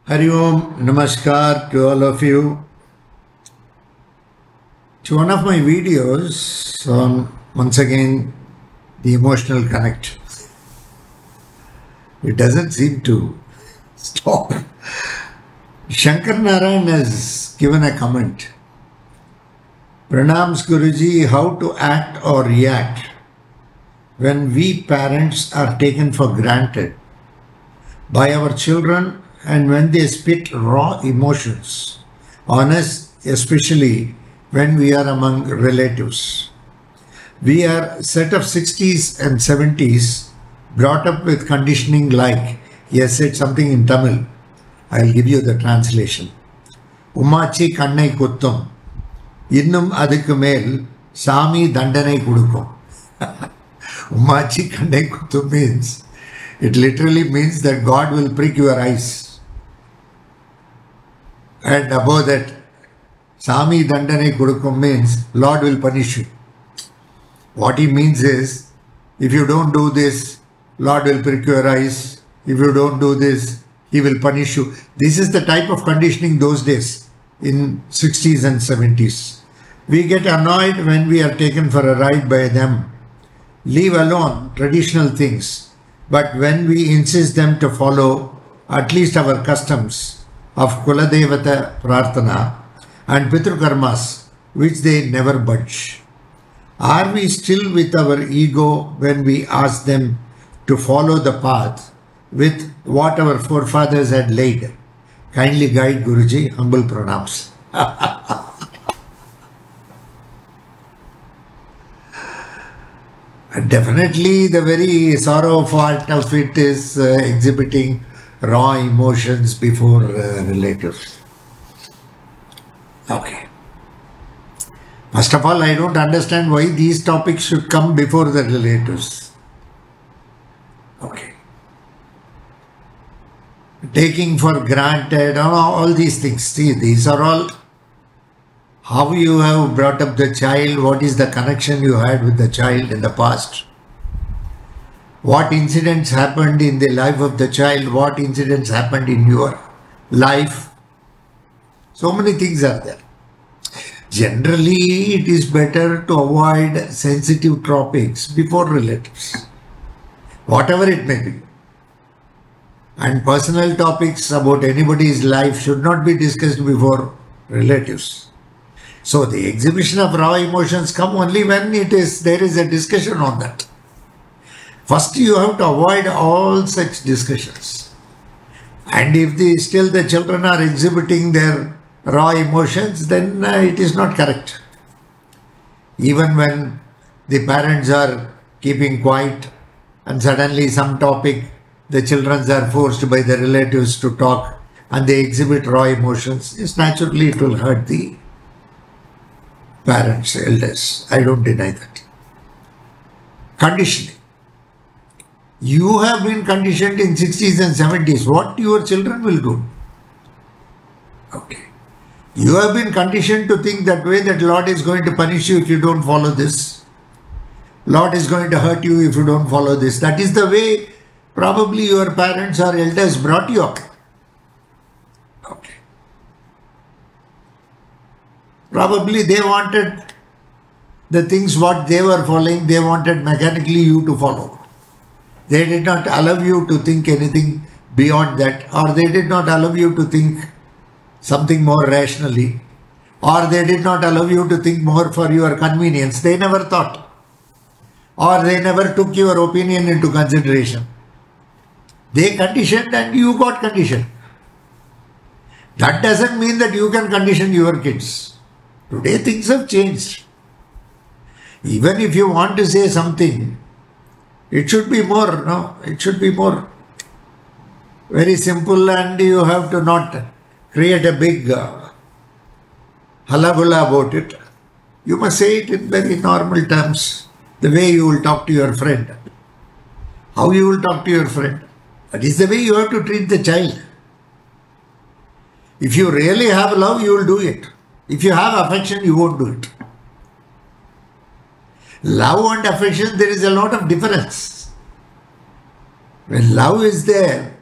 Hari Om, Namaskar to all of you. To one of my videos on, once again, the emotional connect. It doesn't seem to stop. Shankar Narayan has given a comment. Pranams Guruji, how to act or react when we parents are taken for granted by our children and when they spit raw emotions on us, especially when we are among relatives. We are set of 60s and 70s brought up with conditioning like, he has said something in Tamil. I'll give you the translation. Umachi kannai kuttum. Innum adukku mel Sami dandanai kudukum. Umachi kannai kuttum means, it literally means that God will prick your eyes. And above that, Sami Dandane Kudukum means Lord will punish you. What he means is, if you don't do this, Lord will prick your eyes. If you don't do this, he will punish you. This is the type of conditioning those days in 60s and 70s. We get annoyed when we are taken for a ride by them. Leave alone traditional things. But when we insist them to follow at least our customs of Kuladevata Prarthana and Pitru Karmas, which they never budge. Are we still with our ego when we ask them to follow the path with what our forefathers had laid? Kindly guide Guruji, humble pranams. Definitely the very sorrow part of it is exhibiting raw emotions before relatives. Okay. First of all, I don't understand why these topics should come before the relatives. Okay. Taking for granted, all these things. See, these are all how you have brought up the child, what is the connection you had with the child in the past. What incidents happened in the life of the child, what incidents happened in your life. So many things are there. Generally, it is better to avoid sensitive topics before relatives, whatever it may be. And personal topics about anybody's life should not be discussed before relatives. So the exhibition of raw emotions come only when there is a discussion on that. First, you have to avoid all such discussions. And if still the children are exhibiting their raw emotions, then it is not correct. Even when the parents are keeping quiet and suddenly some topic, the children are forced by the relatives to talk and they exhibit raw emotions, yes, naturally it will hurt the parents, elders. I don't deny that. Conditioning. You have been conditioned in 60s and 70s. What your children will do? Okay. You have been conditioned to think that way, that Lord is going to punish you if you don't follow this. Lord is going to hurt you if you don't follow this. That is the way probably your parents or elders brought you up. Okay. Probably they wanted the things what they were following, they wanted mechanically you to follow. They did not allow you to think anything beyond that, or they did not allow you to think something more rationally, or they did not allow you to think more for your convenience. They never thought, or they never took your opinion into consideration. They conditioned and you got conditioned. That doesn't mean that you can condition your kids. Today things have changed. Even if you want to say something, it should be more, it should be more very simple, and you have to not create a big halagulla about it. You must say it in very normal terms, the way you will talk to your friend. How you will talk to your friend. That is the way you have to treat the child. If you really have love, you will do it. If you have affection, you won't do it. Love and affection, there is a lot of difference. When love is there,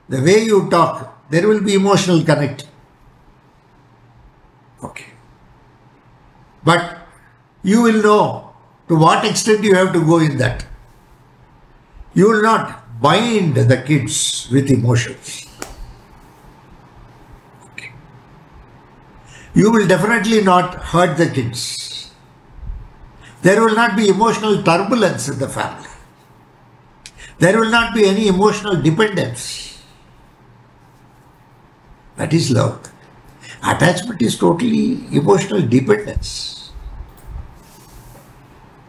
the way you talk, there will be emotional connect. Okay. But you will know to what extent you have to go in that. You will not bind the kids with emotions. Okay. You will definitely not hurt the kids. There will not be emotional turbulence in the family. There will not be any emotional dependence. That is love. Attachment is totally emotional dependence.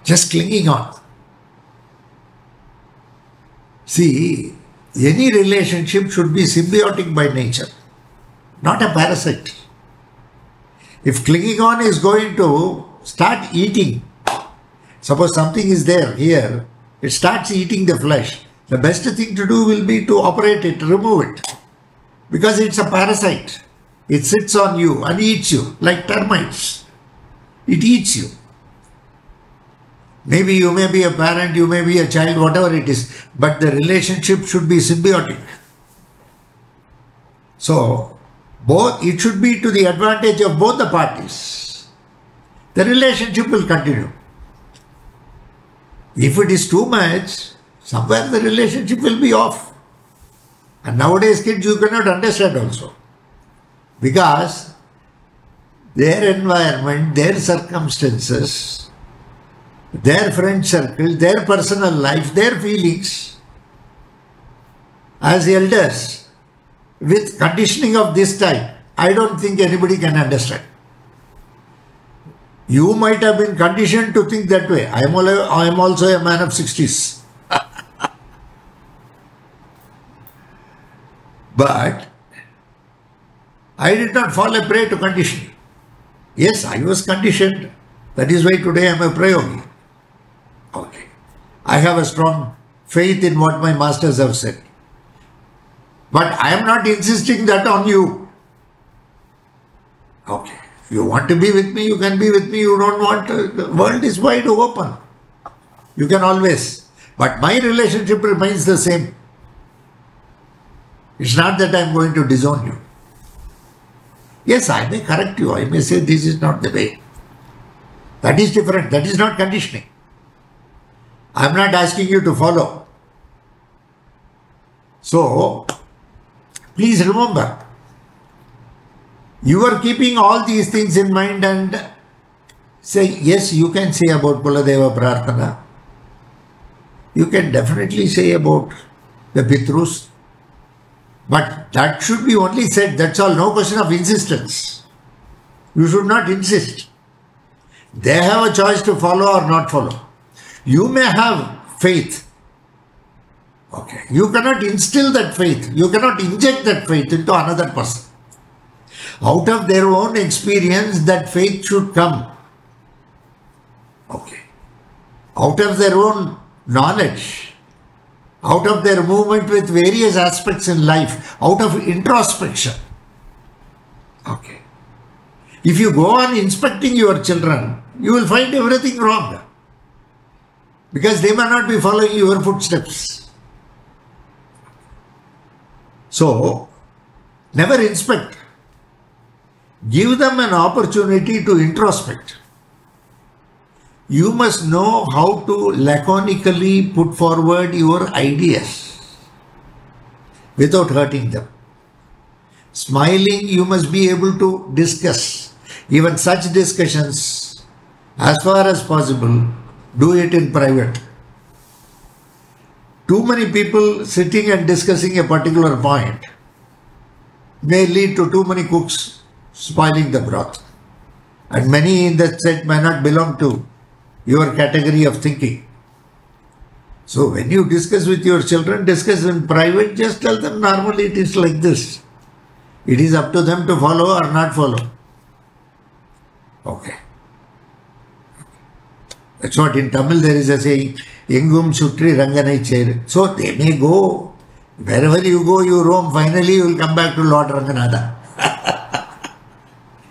Just clinging on. See, any relationship should be symbiotic by nature, not a parasite. If clinging on is going to start eating, suppose something is there here, it starts eating the flesh. The best thing to do will be to operate it, remove it. Because it's a parasite. It sits on you and eats you like termites. It eats you. Maybe you may be a parent, you may be a child, whatever it is. But the relationship should be symbiotic. So, it should be to the advantage of both the parties. The relationship will continue. If it is too much, somewhere the relationship will be off. And nowadays kids you cannot understand also. Because their environment, their circumstances, their friend circle, their personal life, their feelings, as elders, with conditioning of this type, I don't think anybody can understand. You might have been conditioned to think that way. I am also a man of 60s. But I did not fall a prey to conditioning. Yes, I was conditioned. That is why today I am a prayogi. Okay. I have a strong faith in what my masters have said. But I am not insisting that on you. Okay. If you want to be with me, you can be with me. You don't want to, the world is wide open. You can always. But my relationship remains the same. It's not that I am going to disown you. Yes, I may correct you. I may say this is not the way. That is different. That is not conditioning. I am not asking you to follow. So, please remember, you are keeping all these things in mind and say, yes, you can say about Kuladeva Prarthana. You can definitely say about the Pitrus. But that should be only said, that's all, no question of insistence. You should not insist. They have a choice to follow or not follow. You may have faith. Okay. You cannot instill that faith. You cannot inject that faith into another person. Out of their own experience, that faith should come. Okay. Out of their own knowledge, out of their movement with various aspects in life, out of introspection. Okay. If you go on inspecting your children, you will find everything wrong. Because they may not be following your footsteps. So, never inspect. Give them an opportunity to introspect. You must know how to laconically put forward your ideas without hurting them. Smiling, you must be able to discuss. Even such discussions, as far as possible, do it in private. Too many people sitting and discussing a particular point may lead to too many cooks spoiling the broth. And many in that set may not belong to your category of thinking. So when you discuss with your children, discuss in private, just tell them normally it is like this. It is up to them to follow or not follow. Okay. That's what in Tamil there is a saying, Engum Sutri Ranganai Chair. So they may go, wherever you go, you roam, finally you will come back to Lord Ranganatha.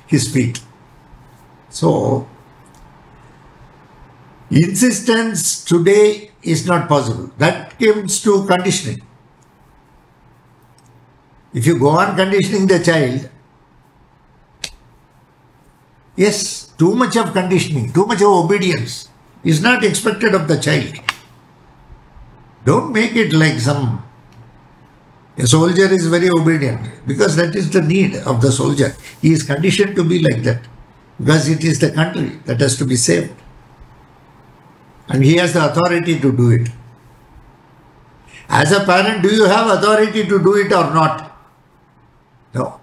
His feet. So, insistence today is not possible. That comes to conditioning. If you go on conditioning the child, yes, too much of conditioning, too much of obedience is not expected of the child. Don't make it like a soldier is very obedient, because that is the need of the soldier. He is conditioned to be like that because it is the country that has to be saved. And he has the authority to do it. As a parent, do you have authority to do it or not? No.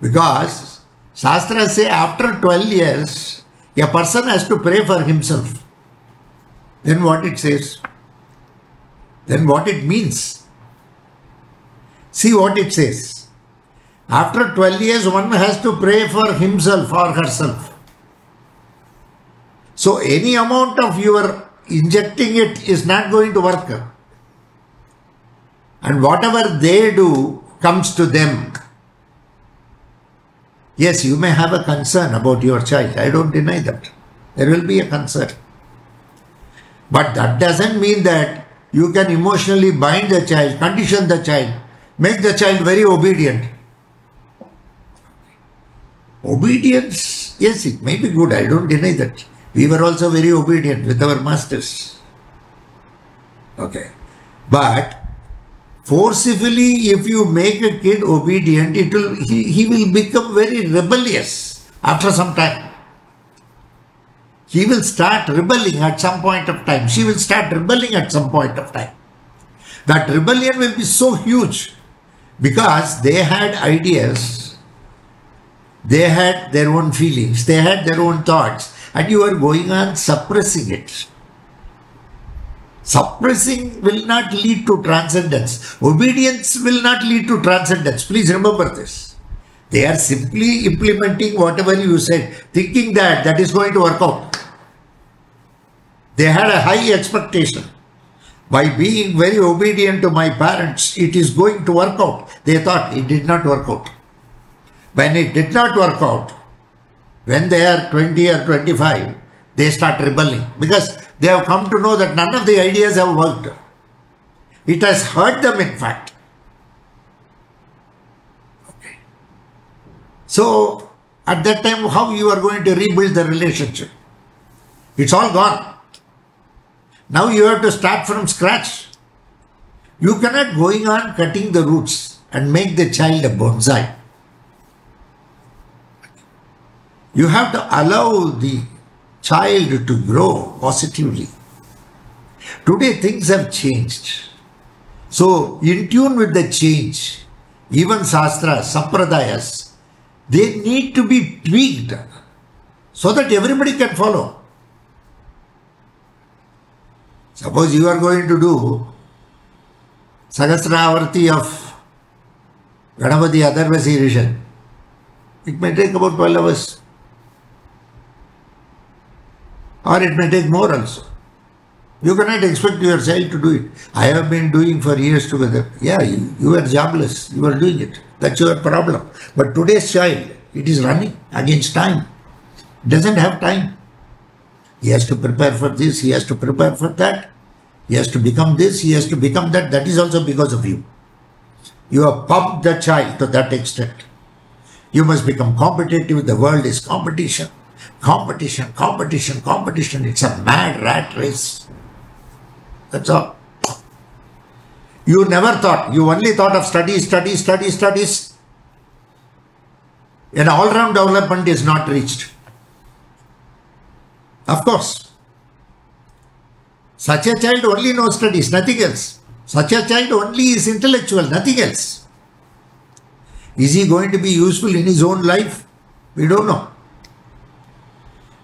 Because Shastras say after 12 years, a person has to pray for himself. Then what it says? Then what it means? See what it says. After 12 years, one has to pray for himself or herself. So any amount of your injecting it is not going to work. And whatever they do comes to them. Yes, you may have a concern about your child. I don't deny that. There will be a concern. But that doesn't mean that you can emotionally bind the child, condition the child, make the child very obedient. Obedience, yes, it may be good. I don't deny that. We were also very obedient with our masters. Okay. But forcefully, if you make a kid obedient, he will become very rebellious after some time. He will start rebelling at some point of time. She will start rebelling at some point of time. That rebellion will be so huge because they had ideas, they had their own feelings, they had their own thoughts, and you are going on suppressing it. Suppressing will not lead to transcendence. Obedience will not lead to transcendence. Please remember this. They are simply implementing whatever you said, thinking that that is going to work out. They had a high expectation. By being very obedient to my parents, it is going to work out. They thought it did not work out. When it did not work out, when they are 20 or 25, they start rebelling because they have come to know that none of the ideas have worked. It has hurt them, in fact. Okay. So, at that time, how you are going to rebuild the relationship? It's all gone. Now you have to start from scratch. You cannot going on cutting the roots and make the child a bonsai. You have to allow the child to grow positively. Today things have changed. So in tune with the change, even Shastras, Sampradayas, they need to be tweaked so that everybody can follow. Suppose you are going to do Sahasravarti of Ganapati Atharva Sirisham. It may take about 12 hours. Or it may take more also. You cannot expect your child to do it. I have been doing for years together. Yeah, you are jobless. You are doing it. That's your problem. But today's child, it is running against time. Doesn't have time. He has to prepare for this. He has to prepare for that. He has to become this. He has to become that. That is also because of you. You have pumped the child to that extent. You must become competitive. The world is competition. Competition, competition, competition. It's a mad rat race. That's all. You never thought. You only thought of studies. An all-round development is not reached. Of course. Such a child only knows studies, nothing else. Such a child only is intellectual, nothing else. Is he going to be useful in his own life? We don't know.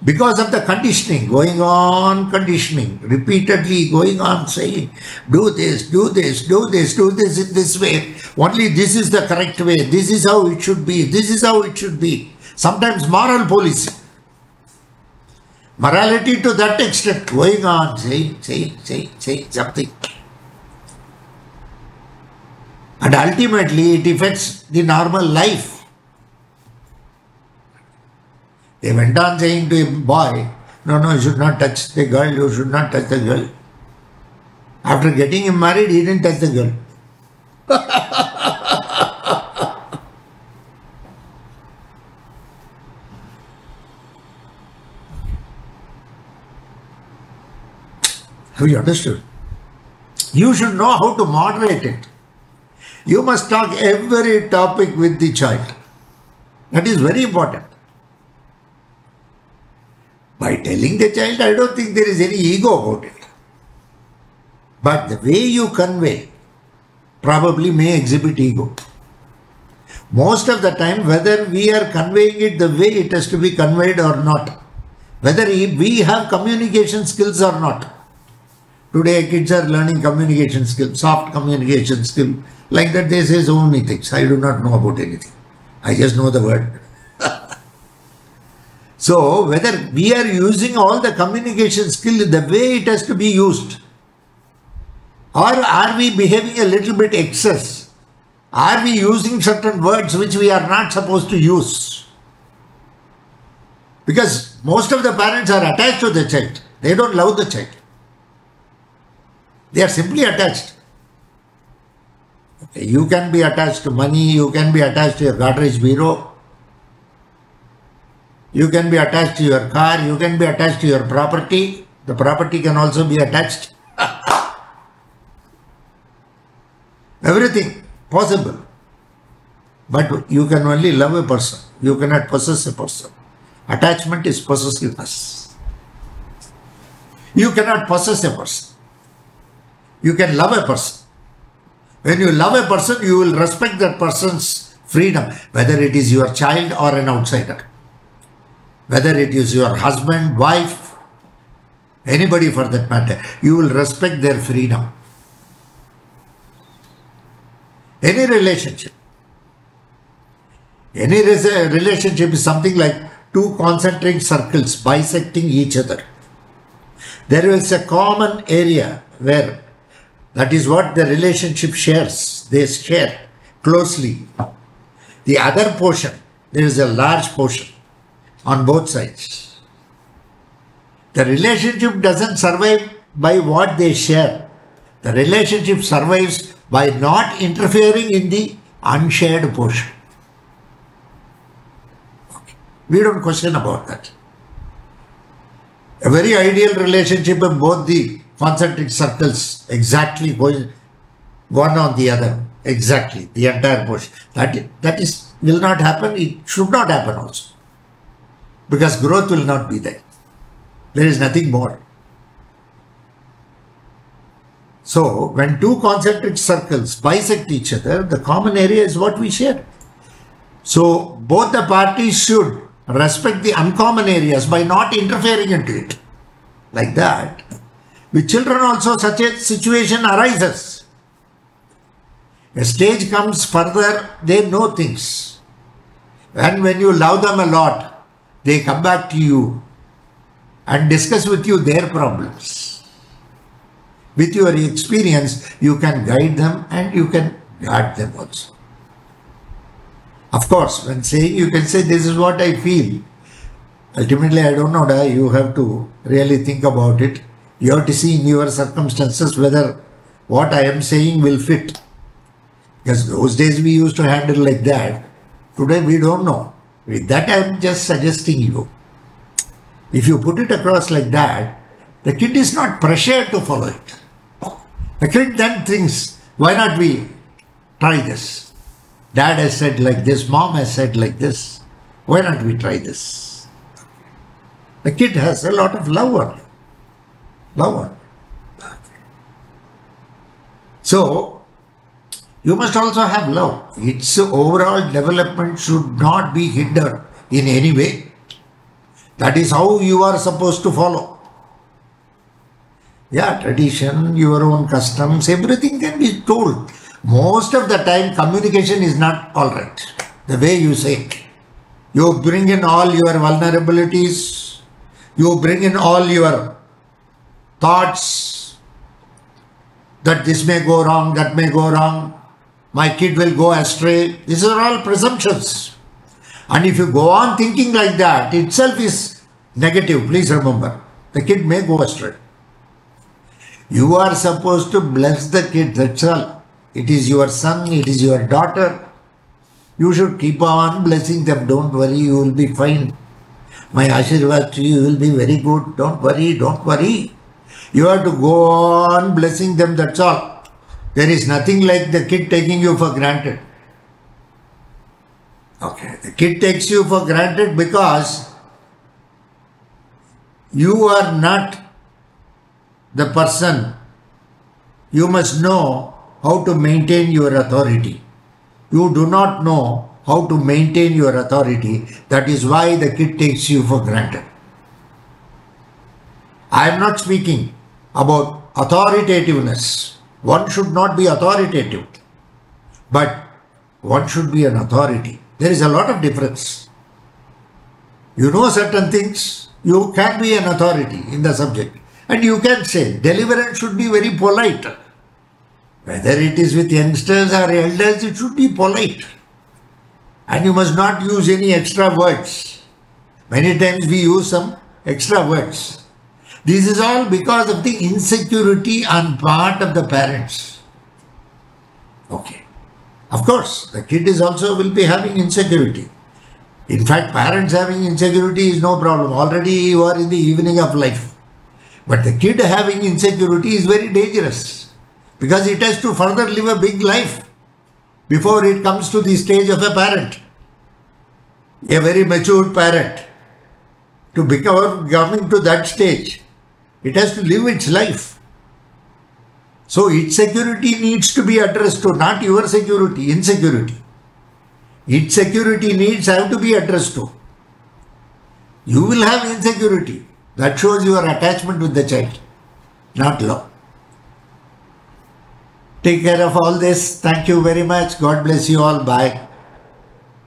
Because of the conditioning, going on conditioning, repeatedly going on saying, do this, do this, do this, do this in this way. Only this is the correct way. This is how it should be. This is how it should be. Sometimes moral policing. Morality to that extent, going on, saying something. And ultimately it affects the normal life. They went on saying to a boy, no, you should not touch the girl, you should not touch the girl. After getting him married, he didn't touch the girl. Have you understood? You should know how to moderate it. You must talk every topic with the child. That is very important. By telling the child, I don't think there is any ego about it. But the way you convey probably may exhibit ego. Most of the time, whether we are conveying it the way it has to be conveyed or not, whether we have communication skills or not. Today, kids are learning communication skills, soft communication skill. Like that, they say so many things. I do not know about anything. I just know the word. So, whether we are using all the communication skill the way it has to be used, or are we behaving a little bit excess? Are we using certain words which we are not supposed to use? Because most of the parents are attached to the child. They don't love the child. They are simply attached. You can be attached to money, you can be attached to your Godrej bureau, you can be attached to your car, you can be attached to your property. The property can also be attached. Everything possible. But you can only love a person. You cannot possess a person. Attachment is possessiveness. You cannot possess a person. You can love a person. When you love a person, you will respect that person's freedom, whether it is your child or an outsider. Whether it is your husband, wife, anybody for that matter, you will respect their freedom. Any relationship is something like two concentric circles bisecting each other. There is a common area where that is what the relationship shares. They share closely. The other portion, there is a large portion on both sides. The relationship doesn't survive by what they share. The relationship survives by not interfering in the unshared portion. We don't question about that. A very ideal relationship in both the concentric circles exactly going one on the other, exactly the entire portion. That will not happen. It should not happen also, because growth will not be there. There is nothing more. So when two concentric circles bisect each other, the common area is what we share. So both the parties should respect the uncommon areas by not interfering into it. Like that, with children also such a situation arises. A stage comes further, they know things. And when you love them a lot, they come back to you and discuss with you their problems. With your experience, you can guide them and you can guard them also. Of course, when saying, you can say, this is what I feel. Ultimately, I don't know, you have to really think about it. You have to see in your circumstances whether what I am saying will fit. Because those days we used to handle like that. Today we don't know. With that I am just suggesting you. If you put it across like that, the kid is not pressured to follow it. The kid then thinks, why not we try this? Dad has said like this, mom has said like this. Why not we try this? The kid has a lot of love. So, you must also have love. Its overall development should not be hindered in any way. That is how you are supposed to follow. Yeah, tradition, your own customs, everything can be told. Most of the time, communication is not alright. The way you say it. You bring in all your vulnerabilities. You bring in all your thoughts that this may go wrong, that may go wrong. My kid will go astray. These are all presumptions. And if you go on thinking like that, itself is negative. Please remember, the kid may go astray. You are supposed to bless the kid, that's all. It is your son, it is your daughter. You should keep on blessing them. Don't worry, you will be fine. My Ashirwad to you will be very good. Don't worry, don't worry. You have to go on blessing them, that's all. There is nothing like the kid taking you for granted. Okay, the kid takes you for granted because you are not the person. You must know how to maintain your authority. You do not know how to maintain your authority. That is why the kid takes you for granted. I am not speaking about authoritativeness. One should not be authoritative, but one should be an authority. There is a lot of difference. You know certain things, you can be an authority in the subject. And you can say, deliverance should be very polite. Whether it is with youngsters or elders, it should be polite. And you must not use any extra words. Many times we use some extra words. This is all because of the insecurity on part of the parents. Okay. Of course, the kid is also will be having insecurity. In fact, parents having insecurity is no problem. Already you are in the evening of life. But the kid having insecurity is very dangerous because it has to further live a big life before it comes to the stage of a parent. A very matured parent. To become coming to that stage, it has to live its life. So its security needs to be addressed to, not your security, insecurity. Its security needs have to be addressed to. You will have insecurity. That shows your attachment with the child, not love. Take care of all this. Thank you very much. God bless you all. Bye.